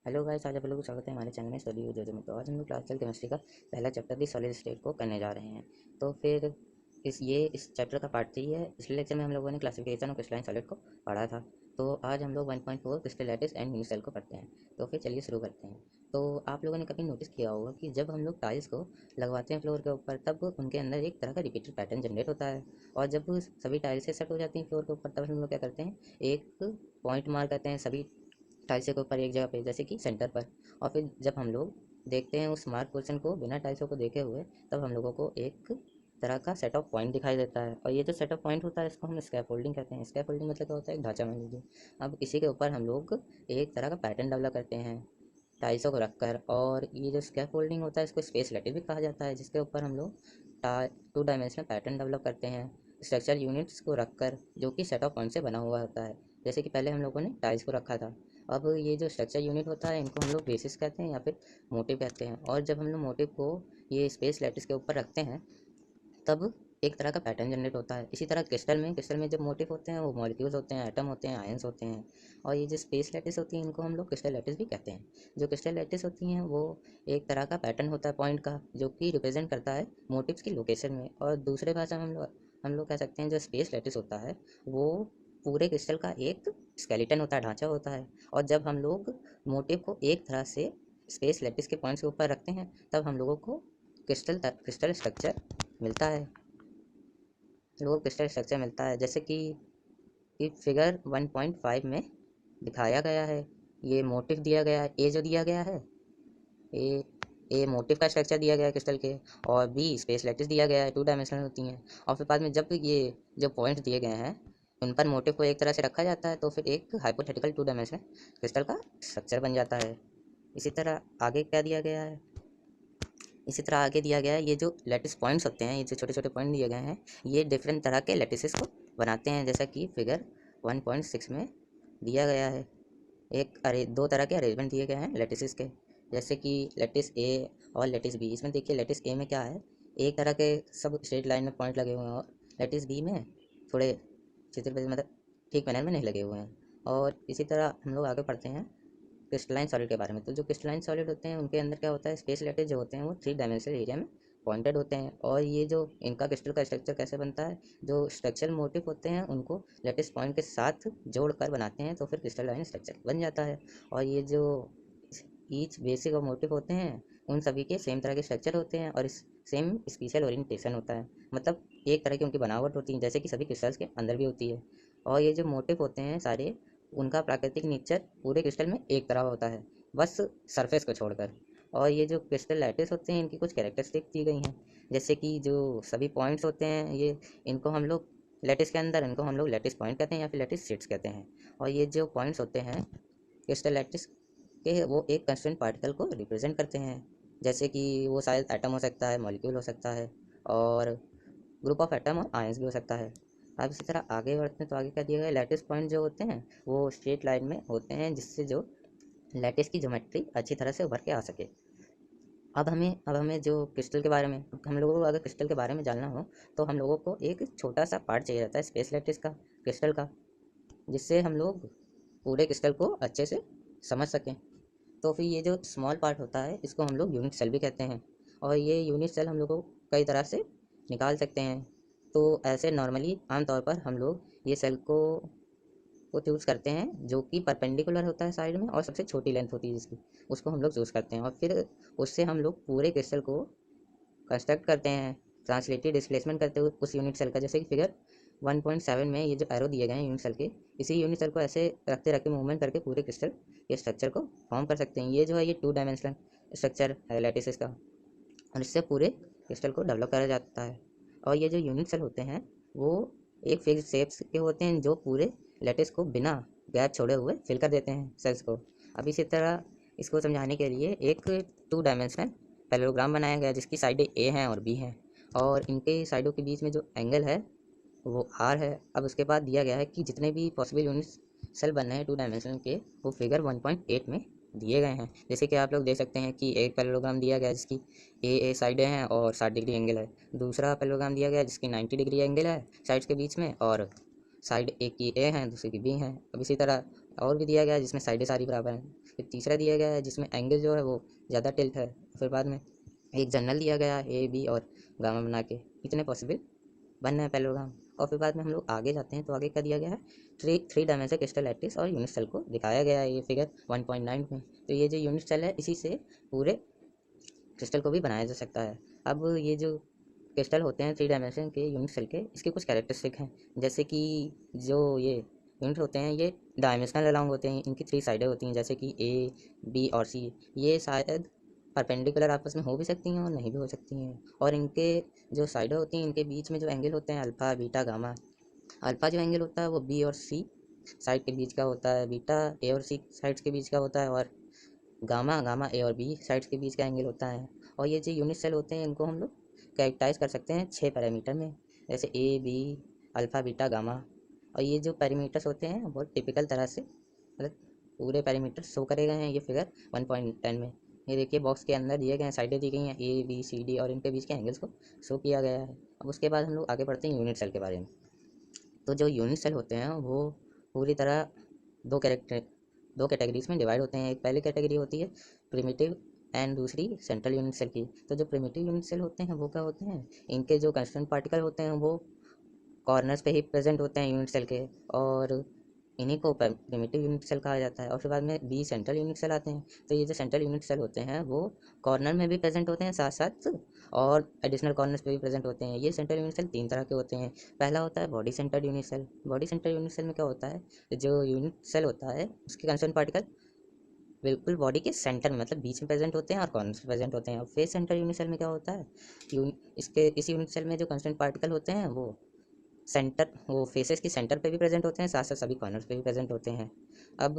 Hello guys, आज आप लोगों को स्वागत है हमारे चैनल में स्टडी वीडियो में। तो आज हम लोग क्लासिकल केमिस्ट्री का पहला चैप्टर दी सॉलिड स्टेट को करने जा रहे हैं। तो फिर इस चैप्टर का पार्ट 3 है। पिछले लेक्चर में हम लोगों ने क्लासिफिकेशन ऑफ क्रिस्टलाइन सॉलिड को पढ़ा था। तो आज हम लोग 1.4 क्रिस्टल लैटिस एंड यूनिसेल को पढ़ते हैं। तो फिर चलिए शुरू करते हैं। तो आप लोगों ने कभी नोटिस किया होगा कि जब हम लोग टाइल्स को लगवाते हैं फ्लोर के ऊपर, तब उनके अंदर एक तरह का रिपीटेड पैटर्न जनरेट होता है। और जब सभी टाइल्स सेट हो जाती हैं फ्लोर के ऊपर, तब हम लोग क्या करते हैं, एक पॉइंट मार्क करते हैं सभी टाइल्सों के ऊपर एक जगह पे, जैसे कि सेंटर पर। और फिर जब हम लोग देखते हैं उस मार्क पोर्शन को बिना टाइल्सों को देखे हुए, तब हम लोगों को एक तरह का सेट ऑफ पॉइंट दिखाई देता है। और ये जो सेट ऑफ पॉइंट होता है, इसको हम स्कैफोल्डिंग कहते हैं। स्कैफोल्डिंग मतलब क्या होता है, एक ढांचा मान लीजिए। अब इसी के ऊपर हम लोग एक तरह का पैटर्न डेवलप करते हैं टाइल्सों को रखकर। और ये जो स्कैफोल्डिंग होता है, इसको स्पेस लैटिस भी कहा जाता है, जिसके ऊपर हम लोग 2 डायमेंशनल पैटर्न डेवलप करते हैं स्ट्रक्चर यूनिट्स को रखकर, जो कि सेट ऑफ पॉइंट से बना हुआ होता है। जैसे कि पहले हम लोगों ने टाइल्स को रखा था। अब ये जो स्ट्रक्चर यूनिट होता है, इनको हम लोग बेसिस कहते हैं या फिर मोटिव कहते हैं। और जब हम लोग मोटिव को ये स्पेस लैटिस के ऊपर रखते हैं, तब एक तरह का पैटर्न जनरेट होता है। इसी तरह क्रिस्टल में जब मोटिव होते हैं, वो मॉलिक्यूल्स होते हैं, एटम होते हैं, आयंस होते हैं। और ये जो स्पेस लैटिस होती हैं, इनको हम लोग क्रिस्टल लैटिस भी कहते हैं। जो क्रिस्टल लैटिस होती हैं, वो एक तरह का पैटर्न होता है पॉइंट का, जो कि रिप्रेजेंट करता है मोटिव्स की लोकेशन में। और दूसरे भाषा में हम लोग कह सकते हैं, जो स्पेस लैटिस होता है, वो पूरे क्रिस्टल का एक स्केलेटन होता है, ढांचा होता है। और जब हम लोग मोटिव को एक तरह से स्पेस लैटिस के पॉइंट्स के ऊपर रखते हैं, तब हम लोगों को क्रिस्टल स्ट्रक्चर मिलता है। लोगों को क्रिस्टल स्ट्रक्चर मिलता है, जैसे कि फिगर 1.5 में दिखाया गया है। ये मोटिव दिया गया है, ए जो दिया गया है, ए ए मोटिव का स्ट्रक्चर दिया गया है क्रिस्टल के। और बी स्पेस लैटिस दिया गया है, 2 डायमेंशनल होती हैं। और फिर बाद में जब ये जो पॉइंट्स दिए गए हैं, उन पर मोटिव को एक तरह से रखा जाता है, तो फिर एक हाइपोथेटिकल 2 डायमेंशनल क्रिस्टल का स्ट्रक्चर बन जाता है। इसी तरह आगे क्या दिया गया है, इसी तरह आगे दिया गया है, ये जो लैटिस पॉइंट्स होते हैं, ये जो छोटे छोटे पॉइंट दिए गए हैं, ये डिफरेंट तरह के लैटिसेस को बनाते हैं। जैसा कि फिगर 1.6 में दिया गया है। दो तरह के अरेंजमेंट दिए गए हैं लैटिसेस के, जैसे कि लैटिस ए और लैटिस बी। इसमें देखिए, लैटिस ए में क्या है, एक तरह के सब स्ट्रेट लाइन में पॉइंट लगे हुए हैं। और लैटिस बी में थोड़े चित्र मतलब ठीक पैनल में नहीं लगे हुए हैं। और इसी तरह हम लोग आगे पढ़ते हैं क्रिस्टलाइन सॉलिड के बारे में। तो जो क्रिस्टलाइन सॉलिड होते हैं, उनके अंदर क्या होता है, स्पेस लैटिस जो होते हैं, वो 3 डायमेंशनल एरिया में पॉइंटेड होते हैं। और ये जो इनका क्रिस्टल का स्ट्रक्चर कैसे बनता है, जो स्ट्रक्चरल मोटिव होते हैं, उनको लैटिस पॉइंट के साथ जोड़कर बनाते हैं, तो फिर क्रिस्टलाइन स्ट्रक्चर बन जाता है। और ये जो ईच बेसिक और मोटिव होते हैं, उन सभी के सेम तरह के स्ट्रक्चर होते हैं और इस सेम स्पेशल ओरिएंटेशन होता है। मतलब एक तरह की उनकी बनावट होती है, जैसे कि सभी क्रिस्टल्स के अंदर भी होती है। और ये जो मोटिव होते हैं सारे, उनका प्राकृतिक नेचर पूरे क्रिस्टल में एक तरह होता है, बस सरफेस को छोड़कर। और ये जो क्रिस्टल लैटिस होते हैं, इनकी कुछ कैरेक्टरिस्टिक दी गई हैं, जैसे कि जो सभी पॉइंट्स होते हैं, ये इनको हम लोग लैटिस के अंदर इनको हम लोग लैटिस पॉइंट कहते हैं या फिर लैटिस शीट्स कहते हैं। और ये जो पॉइंट्स होते हैं क्रिस्टल लैटिस के, वो एक कंस्टेंट पार्टिकल को रिप्रेजेंट करते हैं, जैसे कि वो शायद एटम हो सकता है, मॉलिक्यूल हो सकता है, और ग्रुप ऑफ एटम और आयंस भी हो सकता है। अब इसी तरह आगे बढ़ते हैं, तो आगे क्या दिया गया है, लैटिस पॉइंट जो होते हैं, वो स्ट्रेट लाइन में होते हैं, जिससे जो लैटिस की ज्योमेट्री अच्छी तरह से उभर के आ सके। अब हमें जो क्रिस्टल के बारे में, हम लोगों को अगर क्रिस्टल के बारे में जानना हो, तो हम लोगों को एक छोटा सा पार्ट चाहिए रहता है स्पेस लैटिस का, क्रिस्टल का, जिससे हम लोग पूरे क्रिस्टल को अच्छे से समझ सकें। तो फिर ये जो स्मॉल पार्ट होता है, इसको हम लोग यूनिट सेल भी कहते हैं। और ये यूनिट सेल हम लोग को कई तरह से निकाल सकते हैं। तो ऐसे नॉर्मली आमतौर पर हम लोग ये सेल को चूज़ करते हैं, जो कि परपेंडिकुलर होता है साइड में, और सबसे छोटी लेंथ होती है जिसकी, उसको हम लोग चूज़ करते हैं। और फिर उससे हम लोग पूरे क्रिस्टल को कंस्ट्रक्ट करते हैं, ट्रांसलेटिव डिस्प्लेसमेंट करते हुए उस यूनिट सेल का। जैसे कि फिगर 1.7 में ये जो एरो दिए गए हैं यूनिट सेल के, इसी यूनिट सेल को ऐसे रखते रखते मूवमेंट करके पूरे क्रिस्टल के स्ट्रक्चर को फॉर्म कर सकते हैं। ये जो है, ये 2 डायमेंशनल स्ट्रक्चर है लैटिसेस का, और इससे पूरे क्रिस्टल को डेवलप करा जाता है। और ये जो यूनिट सेल होते हैं, वो एक फिक्स शेप्स के होते हैं, जो पूरे लैटिस को बिना गैप छोड़े हुए फिल कर देते हैं सेल्स को। अब इसी तरह इसको समझाने के लिए एक 2 डायमेंशनल पैरेललोग्राम बनाया गया, जिसकी साइडें ए हैं और बी हैं, और इनके साइडों के बीच में जो एंगल है, वो आर है। अब उसके बाद दिया गया है कि जितने भी पॉसिबल यूनिट्स सेल बनने हैं 2 डायमेंशन के, वो फिगर 1.8 में दिए गए हैं। जैसे कि आप लोग देख सकते हैं कि एक पैरेललोग्राम दिया गया है, जिसकी ए साइडें हैं और 60 डिग्री एंगल है। दूसरा पैरेललोग्राम दिया गया है, जिसकी 90 डिग्री एंगल है साइड्स के बीच में, और साइड एक की ए हैं, दूसरी की बी हैं। अब इसी तरह और भी दिया गया है, जिसमें साइडें सारी बराबर हैं। फिर तीसरा दिया गया है जिसमें एंगल जो है वो ज़्यादा टिल्ट है। फिर बाद में एक जनरल दिया गया है ए बी और गामा बना के इतने पॉसिबल बनना है पैरेललोग्राम। और फिर बाद में हम लोग आगे जाते हैं तो आगे क्या दिया गया है, थ्री डायमेंशनल क्रिस्टल लैटिस और यूनिट सेल को दिखाया गया है ये फिगर 1.9 में। तो ये जो यूनिट सेल है इसी से पूरे क्रिस्टल को भी बनाया जा सकता है। अब ये जो क्रिस्टल होते हैं थ्री डायमेंशन के यूनिट सेल के, इसके कुछ कैरेक्टरिस्टिक हैं, जैसे कि जो ये यूनिट होते हैं ये डायमेंशनल अलाउंग होते हैं, इनकी थ्री साइडें होती हैं जैसे कि ए बी और सी। ये शायद परपेंडिकुलर आपस में हो भी सकती हैं और नहीं भी हो सकती हैं। और इनके जो साइडें होती हैं इनके बीच में जो एंगल होते हैं अल्फ़ा बीटा गामा। अल्फ़ा जो एंगल होता है वो बी और सी साइड के बीच का होता है, बीटा ए और सी साइड्स के बीच का होता है, और गामा गामा ए और बी साइड्स के बीच का एंगल होता है। और ये जो यूनिट सेल होते हैं इनको हम लोग कैरेक्टराइज कर सकते हैं 6 पैरामीटर में, जैसे A B alpha beta gamma. और ये जो पैरामीटर्स होते हैं बहुत टिपिकल तरह से मतलब पूरे पैरामीटर शो करे गए हैं ये फिगर 1.10 में। ये देखिए बॉक्स के अंदर दिए गए हैं, साइडें दी गई हैं ए बी सी डी और इनके बीच के एंगल्स को शो किया गया है। अब उसके बाद हम लोग आगे बढ़ते हैं यूनिट सेल के बारे में। तो जो यूनिट सेल होते हैं वो पूरी तरह दो कैटेगरीज में डिवाइड होते हैं। एक पहली कैटेगरी होती है प्रिमिटिव एंड दूसरी सेंट्रल यूनिट सेल की। तो जो प्रिमिटिव यूनिट सेल होते हैं वो क्या होते हैं, इनके जो कंस्टेंट पार्टिकल होते हैं वो कॉर्नर्स पे ही प्रेजेंट होते हैं यूनिट सेल के, और इन्हीं को प्रिमिटिव यूनिट सेल कहा जाता है। और फिर बाद में बी सेंट्रल यूनिट सेल आते हैं। तो ये जो सेंट्रल यूनिट सेल होते हैं वो कॉर्नर में भी प्रेजेंट होते हैं साथ साथ, और एडिशनल कॉर्नर्स पे भी प्रेजेंट होते हैं। ये सेंट्रल यूनिट सेल तीन तरह के होते हैं। पहला होता है body centred unit cell. Body centred unit cell में क्या होता है, जो यूनिट सेल होता है उसके कंस्टेंट पार्टिकल बिल्कुल बॉडी के सेंटर में मतलब बीच में प्रेजेंट होते हैं और कॉर्नर्स में प्रेजेंट होते हैं। और फेस सेंटर यूनिट सेल में क्या होता है, इस यूनिट सेल में जो कंस्टेंट पार्टिकल होते हैं वो फेसेस की सेंटर पे भी प्रेजेंट होते हैं, साथ साथ सभी कॉर्नर्स पे भी प्रेजेंट होते हैं। अब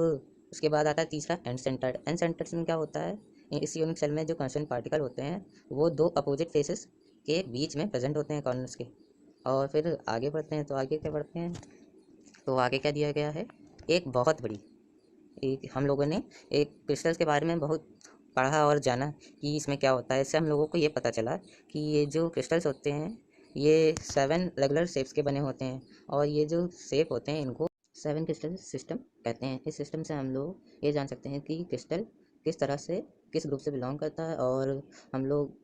उसके बाद आता है तीसरा एंड सेंटर्ड। एंड सेंटर्ड में क्या होता है, इस यूनिट सेल में जो कंस्टेंट पार्टिकल होते हैं वो दो अपोजिट फेसेस के बीच में प्रेजेंट होते हैं कॉर्नर्स के। और फिर आगे बढ़ते हैं तो आगे क्या बढ़ते हैं, तो आगे क्या दिया गया है, एक बहुत बड़ी एक हम लोगों ने एक क्रिस्टल्स के बारे में बहुत पढ़ा और जाना कि इसमें क्या होता है। इससे हम लोगों को ये पता चला कि ये जो क्रिस्टल्स होते हैं ये 7 रेगुलर शेप्स के बने होते हैं, और ये जो शेप होते हैं इनको 7 क्रिस्टल सिस्टम कहते हैं। इस सिस्टम से हम लोग ये जान सकते हैं कि क्रिस्टल किस तरह से किस ग्रुप से बिलोंग करता है, और हम लोग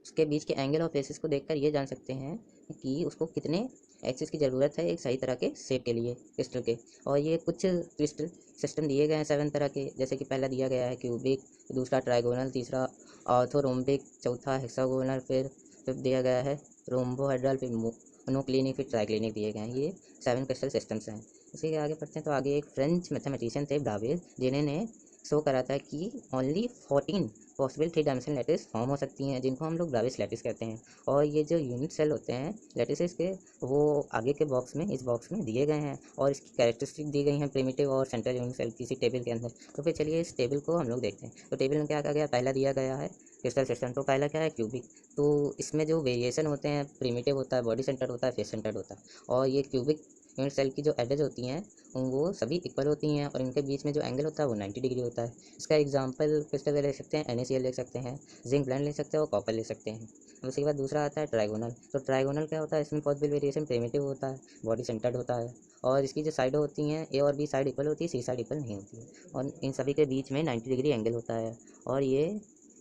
उसके बीच के एंगल और फेसेस को देखकर ये जान सकते हैं कि उसको कितने एक्सिस की ज़रूरत है एक सही तरह के शेप के लिए क्रिस्टल के। और ये कुछ क्रिस्टल सिस्टम दिए गए हैं 7 तरह के, जैसे कि पहला दिया गया है क्यूबिक, दूसरा ट्राइगोनल, तीसरा ऑर्थोरोम्बिक, चौथा हेक्सागोनल, फिर फिफ्थ दिया गया है रोम्बोहेड्रल, फिर मोनोक्लिनिक, फिर ट्राइक्लिनिक दिए गए हैं। ये 7 क्रिस्टल सिस्टम्स हैं। इसी के आगे बढ़ते हैं तो आगे एक फ्रेंच मैथमेटिशियन थे ब्रावेज, जिन्होंने शो करा था कि only 14 possible three dimensional lattice form हो सकती हैं, जिनको हम लोग ब्राविस लैटिस कहते हैं। और ये जो यूनिट सेल होते हैं लैटिसेस के वो आगे के बॉक्स में इस बॉक्स में दिए गए हैं, और इसकी कैरेक्टरिस्टिक दी गई हैं प्रिमिटिव और सेंट्रल यूनिट सेल किसी टेबल के अंदर। तो फिर चलिए इस टेबल को हम लोग देखते हैं। तो टेबल में क्या कहा गया, पहला दिया गया है क्रिस्टल सिस्टम। तो पहला क्या है क्यूबिक। तो इसमें जो वेरिएशन होते हैं प्रिमिटिव होता है, बॉडी सेंटर्ड होता है, फेस सेंटर्ड होता है। और ये क्यूबिक यूनिट सेल की जो एडेज होती हैं वो सभी इक्वल होती हैं, और इनके बीच में जो एंगल होता है वो 90 डिग्री होता है। इसका एग्जांपल क्रिस्टल ले सकते हैं, NaCl ले सकते हैं, जिंक ब्लेंड ले सकते हैं और कॉपर ले सकते हैं। उसके बाद दूसरा आता है ट्राइगोनल। तो ट्राइगोनल क्या होता है, इसमें पॉसिबल वेरिएशन प्रिमिटिव होता है, बॉडी सेंटर्ड होता है, और इसकी जो साइडें होती हैं ए और बी साइड इक्वल होती है, सी साइड इक्वल नहीं होती है, और इन सभी के बीच में 90 डिग्री एंगल होता है। और ये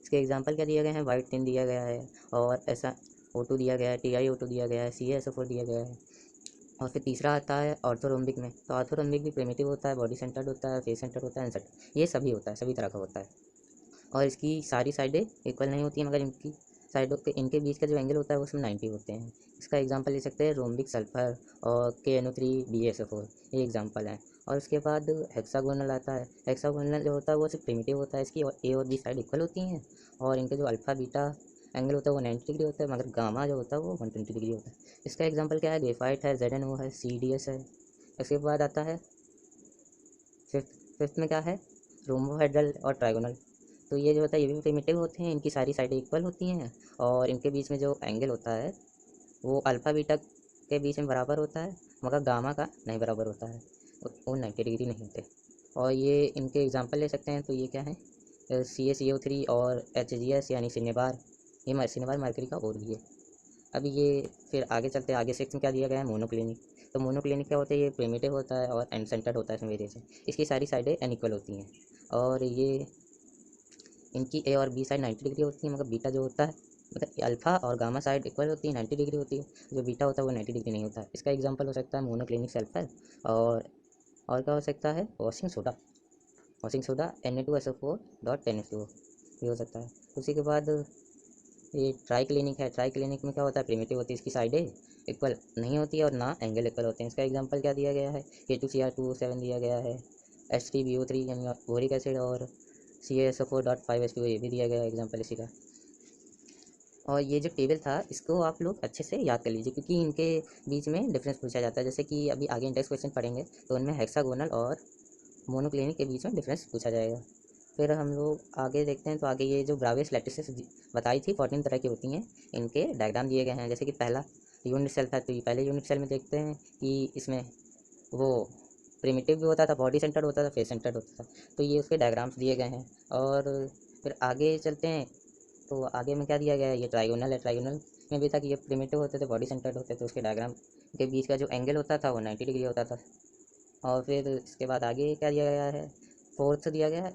इसके एग्जाम्पल क्या दिए गए हैं, वाइट टिन दिया गया है, और ऐसा O2 दिया गया है, TiO2 दिया गया है, CaSO4 दिया गया है। और फिर तीसरा आता है ऑर्थोरोम्बिक में। तो ऑर्थोरोम्बिक भी प्रिमिटिव होता है, बॉडी सेंटर्ड होता है, फेस सेंटर्ड होता है, एंड ये सभी होता है, सभी तरह का होता है। और इसकी सारी साइडें इक्वल नहीं होती हैं, मगर इनकी साइडों के इनके बीच का जो एंगल होता है वो उसमें 90 होते हैं। इसका एग्जांपल ले सकते हैं रोम्बिक सल्फर और KNO3 BaSO4, ये एग्जांपल है। और उसके बाद हेक्सागोनल आता है। हेक्सागोनल जो होता है वो सिर्फ प्रिमिटिव होता है, इसकी ए और बी साइड इक्वल होती हैं, और इनके जो अल्फ़ा बीटा एंगल होता है वो 90 डिग्री होता है, मगर गामा जो होता है वो 120 डिग्री होता है। इसका एग्जांपल क्या है, ग्रेफाइट है, ZnO है, CDS है। इसके बाद आता है फिफ्थ फिफ्थ में क्या है, रोम्बोहेड्रल और ट्राइगोनल। तो ये जो होता है ये भी प्रिमिटिव होते हैं, इनकी सारी साइडें इक्वल होती हैं, और इनके बीच में जो एंगल होता है वो अल्फ़ा बीटा के बीच में बराबर होता है, मगर गामा का नहीं बराबर होता है, वो 90 डिग्री नहीं होते। और ये इनके एग्जांपल ले सकते हैं, तो ये क्या है, CaCO3 और HGS यानी सिनेबार, ये सिनेबार मरकरी का और भी है। अभी ये फिर आगे चलते हैं, आगे 6 में क्या दिया गया है, मोनोक्लिनिक। तो मोनोक्लिनिक क्या होता है, ये प्रिमिटिव होता है और एंड सेंटर्ड होता है इसमें वेरिएशन, इसकी सारी साइडें अनइक्वल होती हैं और ये इनकी ए और बी साइड 90 डिग्री होती है, मगर बीटा जो होता है मतलब अल्फ़ा और गामा साइड इक्वल होती है, 90 डिग्री होती है, जो बीटा होता है वो 90 डिग्री नहीं होता है। इसका एग्जांपल हो सकता है मोनोक्लिनिक सल्फर और क्या हो सकता है, washing soda Na2SO4 dot 10H2O ये हो सकता है। उसी के बाद ये ट्राई क्लिनिक है, ट्राई क्लिनिक में क्या होता है, प्रिमिटिव होती है, इसकी साइडें इक्वल नहीं होती है और ना एंगल इक्वल होते हैं। इसका एग्जांपल क्या दिया गया है, K2Cr2O7 दिया गया है, H3BO3 यानी बोरिक एसिड और CaSO4.5H2O ये भी दिया गया है एग्जांपल इसी का। और ये जो टेबल था इसको आप लोग अच्छे से याद कर लीजिए क्योंकि इनके बीच में डिफरेंस पूछा जाता है, जैसे कि अभी आगे इंडेक्स क्वेश्चन पढ़ेंगे तो उनमें हेक्सागोनल और मोनोक्लिनिक के बीच में डिफरेंस पूछा जाएगा। फिर हम लोग आगे देखते हैं, तो आगे ये जो ब्रावेस लैटिसेस बताई थी 14 तरह की होती हैं, इनके डायग्राम दिए गए हैं। जैसे कि पहला यूनिट सेल था, तो ये पहले यूनिट सेल में देखते हैं कि इसमें वो प्रिमिटिव भी होता था, बॉडी सेंटर्ड होता था, फेस सेंटर्ड होता था, तो ये उसके डायग्राम्स दिए गए हैं। और फिर आगे चलते हैं तो आगे में क्या दिया गया है, ये ट्राइगोनल है, ट्राइगोनल में भी था कि ये प्रिमिटिव होते थे, बॉडी सेंटर्ड होते थे, उसके डायग्राम के बीच का जो एंगल होता था वो 90 डिग्री होता था। और फिर इसके बाद आगे क्या दिया गया है, फोर्थ दिया गया है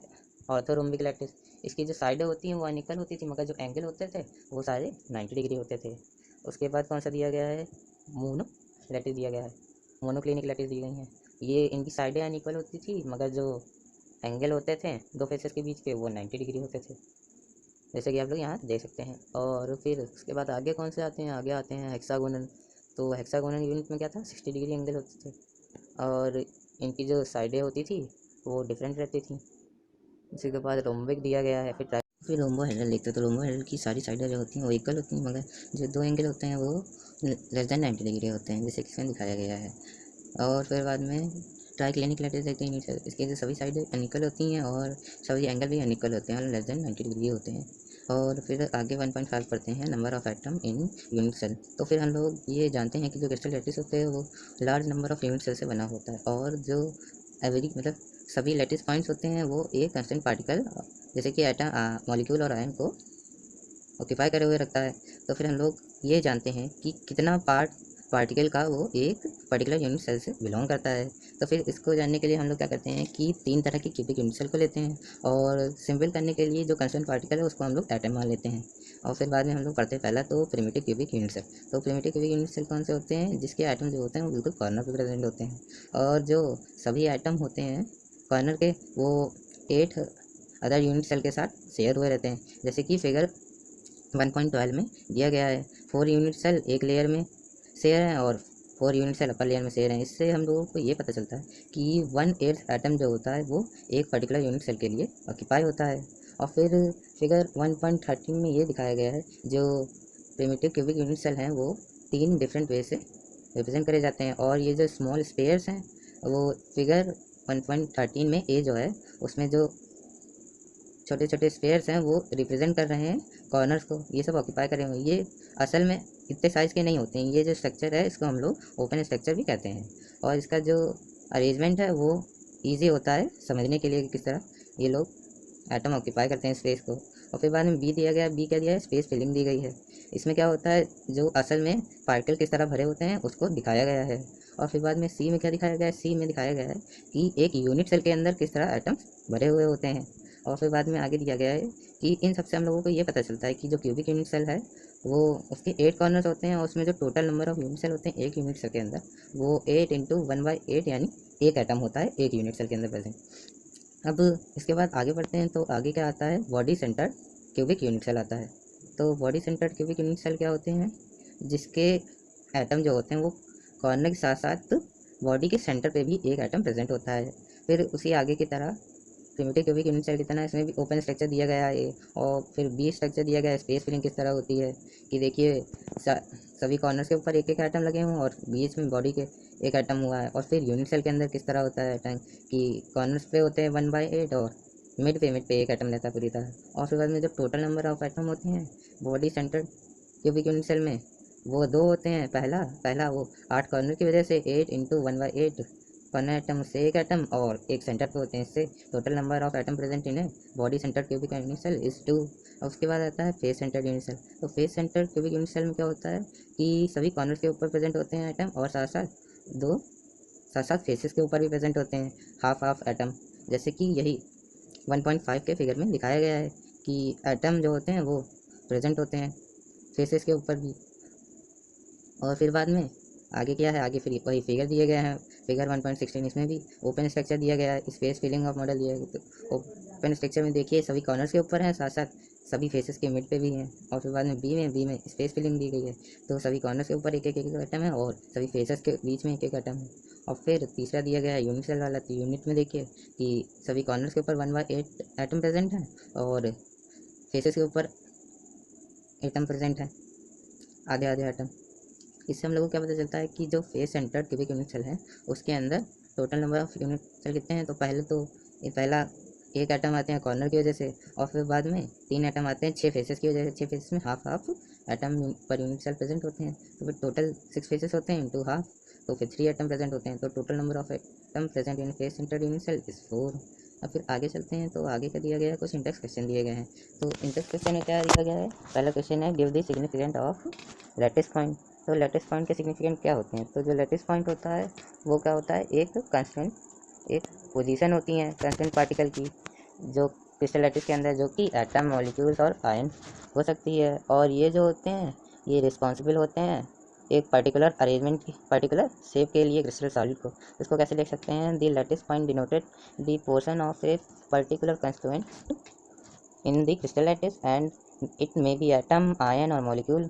ऑर्थोरोम्बिक लैटिस, इसकी जो साइडें होती हैं वो अनिकल होती थी मगर जो एंगल होते थे वो सारे 90 डिग्री होते थे। उसके बाद कौन सा दिया गया है, मोनो लैटिस दिया गया है, मोनोक्लिनिक लैटिस दी गई हैं, ये इनकी साइडें अनिक्वल होती थी मगर जो एंगल होते थे दो फेसेस के बीच के वो 90 डिग्री होते थे, जैसे कि आप लोग यहाँ देख सकते हैं। और फिर उसके बाद आगे कौन से आते हैं, आगे आते हैं हेक्सागोनल, तो हेक्सागोनल यूनिट में क्या था, 60 डिग्री एंगल होते थे और इनकी जो साइडें होती थी वो डिफरेंट रहती थी। इसी के बाद रोम्बिक दिया गया है, फिर रोम्बो हेडल देखते हैं, तो रोम्बो हेडल की सारी साइडें जो होती हैं वो इक्वल होती हैं मगर जो दो एंगल होते हैं वो लेस देन 90 डिग्री होते हैं, जैसे कि इसमें दिखाया गया है। और फिर बाद में ट्राई क्लिनिक लैटिस देखते हैं, इसके जो सभी साइडें अनिकल होती हैं और सभी एंगल भी अनिकल होते हैं और लेस देन 90 डिग्री होते हैं। और फिर आगे 1.5 पढ़ते हैं, number of atom in unit cell. तो फिर हम लोग ये जानते हैं कि जो क्रिस्टल लैटिस होते हैं वो large number of unit cell से बना होता है और जो एवरी मतलब सभी लैटिस पॉइंट्स होते हैं वो एक कंस्टेंट पार्टिकल जैसे कि एटम मॉलिक्यूल और आयन को ऑक्यूपाई करे हुए रखता है। तो फिर हम लोग ये जानते हैं कि कितना पार्टिकल का वो एक पर्टिकुलर यूनिट सेल से बिलोंग करता है। तो फिर इसको जानने के लिए हम लोग क्या करते हैं कि 3 तरह की क्यूबिक यूनिट सेल को लेते हैं और सिंपल करने के लिए जो कंस्टेंट पार्टिकल है उसको हम लोग एटम मान लेते हैं। और फिर बाद में हम लोग पढ़ते हैं पहला तो प्रिमिटिव क्यूबिक यूनिट सेल। तो प्रिमिटिव क्यूबिक यूनिट सेल कौन से होते हैं, जिसके एटम जो होते हैं वो बिल्कुल कॉर्नर पर प्रेजेंट होते हैं और जो सभी एटम होते हैं कॉर्नर के वो 8 अदर यूनिट सेल के साथ शेयर हुए रहते हैं, जैसे कि फिगर 1.12 में दिया गया है। 4 यूनिट सेल एक लेयर में शेयर हैं और 4 यूनिट सेल अपर लेयर में शेयर हैं। इससे हम लोगों को ये पता चलता है कि 1/8 एटम जो होता है वो एक पर्टिकुलर यूनिट सेल के लिए ऑक्यूपाई होता है। और फिर फिगर 1.13 में ये दिखाया गया है जो प्रिमिटिव क्यूबिक यूनिट सेल हैं वो 3 डिफरेंट वे से रिप्रेजेंट करे जाते हैं और ये जो स्मॉल स्पेयर्स हैं वो फिगर 1.13 में ए जो है उसमें जो छोटे छोटे स्पेयर्स हैं वो रिप्रेजेंट कर रहे हैं कॉर्नर्स को, ये सब ऑक्यूपाई करे हुए। ये असल में इतने साइज़ के नहीं होते हैं, ये जो स्ट्रक्चर है इसको हम लोग ओपन स्ट्रक्चर भी कहते हैं और इसका जो अरेंजमेंट है वो इजी होता है समझने के लिए कि किस तरह ये लोग एटम ऑक्यूपाई करते हैं स्पेस को। और फिर बाद में बी दिया गया, बी क्या दिया है, स्पेस फिलिंग दी गई है। इसमें क्या होता है, जो असल में पार्टिकल किस तरह भरे होते हैं उसको दिखाया गया है। और फिर बाद में सी में क्या दिखाया गया है, सी में दिखाया गया है कि एक यूनिट सेल के अंदर किस तरह एटम्स भरे हुए होते हैं। और फिर बाद में आगे दिया गया है कि इन सबसे हम लोगों को ये पता चलता है कि जो क्यूबिक यूनिट सेल है वो उसके 8 कॉर्नर्स होते हैं और उसमें जो total number of unit cell होते हैं एक यूनिट सेल के अंदर वो 8 इंटू 1/8 यानी एक एटम होता है एक यूनिट सेल के अंदर प्रेजेंट। अब इसके बाद आगे बढ़ते हैं, तो आगे क्या आता है, body centred cubic unit cell आता है। तो body centred cubic unit cell क्या होते हैं, जिसके एटम जो होते हैं वो कॉर्नर के साथ साथ बॉडी के सेंटर पे भी एक एटम प्रेजेंट होता है। फिर उसी आगे की तरह प्रिमिटिव क्यूबिक यूनिट सेल की तरह इसमें भी ओपन स्ट्रक्चर दिया गया है और फिर बी स्ट्रक्चर दिया गया है। स्पेस फिलिंग किस तरह होती है कि देखिए सभी कॉर्नर्स के ऊपर एक एक आइटम लगे हुए हैं और बीच में बॉडी के एक आइटम हुआ है। और फिर यूनिट सेल के अंदर किस तरह होता है आइटम कि कॉर्नर्स पे होते हैं 1/8 और मिड पे एक आइटम रहता है पूरी तरह। और फिर बाद में जब टोटल नंबर ऑफ आइटम होते हैं body centre cubic unit cell में वो दो होते हैं। पहला पहला वो 8 कॉर्नर की वजह से 8 इंटू 1/8 कॉर्नर एटम से एक एटम और एक सेंटर पे होते हैं, इससे total number of atom present in है body centre cubic unit cell is 2। और उसके बाद आता है फेस सेंटर यूनिट सेल। तो face centre cubic unit cell में क्या होता है कि सभी कॉर्नर के ऊपर प्रेजेंट होते हैं आइटम और साथ साथ दो साथ साथ फेसेस के ऊपर भी प्रेजेंट होते हैं, हाफ हाफ एटम, जैसे कि यही 1.5 के फिगर में दिखाया गया है कि एटम जो होते हैं वो प्रेजेंट होते हैं फेसेस के ऊपर भी। और फिर बाद में आगे क्या है, आगे फिर वही फिगर दिए गए हैं, फिगर 1.16, इसमें भी ओपन स्ट्रक्चर दिया गया है, स्पेस फिलिंग ऑफ मॉडल दिया है। तो ओपन स्ट्रक्चर में देखिए सभी कॉर्नर्स के ऊपर हैं, साथ साथ सभी फेसेस के मिड पे भी हैं। और फिर बाद में बी में स्पेस फिलिंग दी गई है, तो सभी कॉर्नर्स के ऊपर एक एक एटम है और सभी फेसेस के बीच में एक एक एटम है। और फिर तीसरा दिया गया है यूनिट सेल वाला, तो यूनिट में देखिए कि सभी कॉर्नर्स के ऊपर 1/8 एटम प्रेजेंट है और फेसेस के ऊपर एटम प्रेजेंट है, आधे आधे एटम। इससे हम लोगों को क्या पता चलता है कि जो face centred cubic unit cell है उसके अंदर total number of unit cell कितने हैं। तो पहले तो ये पहला एक एटम आते हैं कॉर्नर की वजह से, और फिर बाद में 3 एटम आते हैं 6 फेसेस की वजह से। 6 फेसेस में half half atom per unit cell present होते हैं, तो फिर टोटल 6 फेसेस होते हैं इंटू हाफ, तो फिर 3 एटम प्रेजेंट होते हैं। तो total number of atom present in face centred unit cell is 4। अब फिर आगे चलते हैं, तो आगे का दिया गया है कुछ इंडेक्स क्वेश्चन दिए गए हैं। तो इंडेक्स क्वेश्चन में क्या दिया गया है, पहला क्वेश्चन है give the significant of lattice point. तो लैटिस पॉइंट के सिग्निफिकेंट क्या होते हैं, तो जो लैटिस पॉइंट होता है वो क्या होता है, एक कांस्टेंट, एक पोजीशन होती है कांस्टेंट पार्टिकल की जो क्रिस्टल लैटिस के अंदर, जो कि एटम, मॉलिक्यूल्स और आयन हो सकती है। और ये जो होते हैं ये रिस्पॉन्सिबल होते हैं एक पर्टिकुलर अरेंजमेंट की, पर्टिकुलर शेप के लिए क्रिस्टल सॉलिड को। इसको कैसे लिख सकते हैं, the lattice point denoted the portion of a particular constituent in the crystal lattice, and it may be atom, ion or molecule,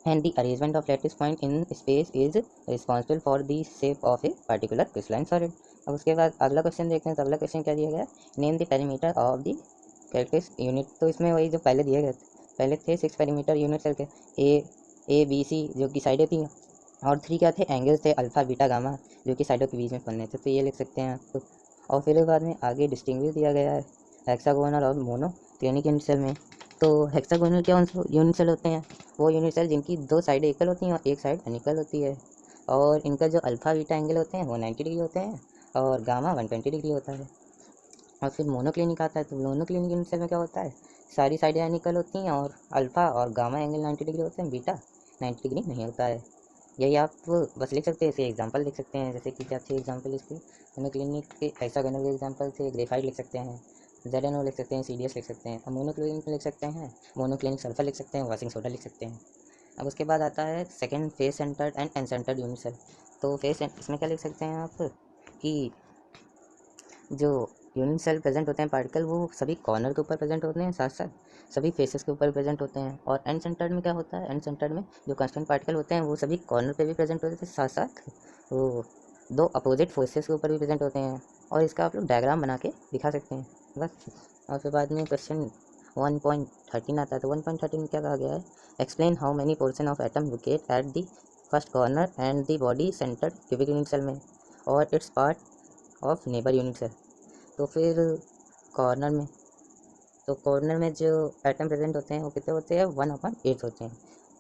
and the arrangement of lattice point in space is responsible for the shape of a particular crystalline solid। अब उसके बाद अगला question देखते हैं। तो अगला question क्या दिया गया, name the perimeter of the characteristic unit. तो इसमें वही जो पहले दिए गए थे, पहले थे 6 पेरीमीटर यूनिट सेल के, ए बी सी जो कि साइडें थी, और 3 क्या थे, एंगल्स थे, अल्फा बीटा गामा, जो कि साइडों के बीच में बनने थे। तो ये लिख सकते हैं आप। और फिर बाद में आगे डिस्टिंग्विश दिया गया है हेक्सागोनल और मोनो क्लिनिक यूनिट सेल में। तो हेक्सागोनल क्या यूनिट सेल होते हैं, वो यूनिट सेल जिनकी 2 साइडें एकल होती हैं और एक साइड अनिकल होती है, और इनका जो अल्फा बीटा एंगल होते हैं वो 90 डिग्री होते हैं और गामा 120 डिग्री होता है। और फिर मोनोक्लिनिक आता है, तो मोनोक्लिनिक यूनिट सेल में क्या होता है, सारी साइडें अनिकल होती हैं और अल्फा और गामा एंगल 90 डिग्री होते हैं, बीटा 90 डिग्री नहीं होता है। यही आप बस लिख सकते हैं, इसे एग्जांपल लिख सकते हैं, जैसे कि क्या अच्छे एग्जांपल इसकी, मोनोक्लिनिक के हेक्सागोनल के एग्जांपल से ग्रेफाइट लिख सकते हैं, ZnO लिख सकते हैं, CDS लिख सकते हैं। अब मोनोक्लिनिक लिख सकते हैं, मोनोक्लिनिक सल्फर लिख सकते हैं, वॉशिंग सोडा लिख सकते हैं। अब उसके बाद आता है second face centred and end centred unit cell. तो फेस इसमें क्या लिख सकते हैं आप कि जो यूनिट सेल प्रेजेंट होते हैं पार्टिकल, वो सभी कॉर्नर के ऊपर प्रेजेंट होते हैं, साथ साथ सभी फेसेस के ऊपर प्रेजेंट होते हैं। और एंड सेंटर्ड में क्या होता है, एंड सेंटर्ड में जो कांस्टेंट पार्टिकल होते हैं वो सभी कॉर्नर पे भी प्रेजेंट होते हैं, साथ साथ वो 2 अपोजिट फोर्सेस के ऊपर भी प्रेजेंट होते हैं। और इसका आप लोग डायग्राम बना के दिखा सकते हैं बस। और फिर बाद में क्वेश्चन 1.13 आता है। तो 1.13 में क्या कहा गया है, explain how many portion of atom locate at the first corner and the body centred cubic unit cell में और it's part of neighbour unit cell. तो फिर कॉर्नर में, तो कॉर्नर में जो एटम प्रेजेंट होते हैं वो कितने होते हैं, 1/8 होते हैं।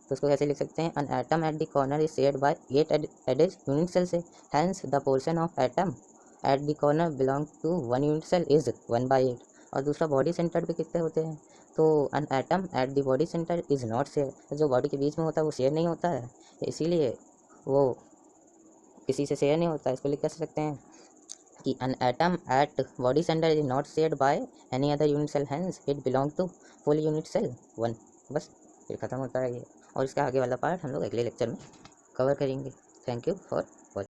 तो उसको कैसे लिख सकते हैं, an atom at the corner is shared by 8 एडेज यूनिट सेल से, hence the portion of atom at the corner belong to 1 unit cell is 1/8। और दूसरा बॉडी सेंटर पे कितने होते हैं, तो N atom at the body centre is not share, जो बॉडी के बीच में होता है वो शेयर नहीं होता है, इसीलिए वो किसी से शेयर नहीं होता है। इसको लिख कैसे सकते हैं कि an atom at body center is not shared by any other unit cell, hence it belong to full unit cell 1। बस फिर ख़त्म होता है ये, और इसका आगे वाला पार्ट हम लोग अगले लेक्चर में कवर करेंगे। Thank you for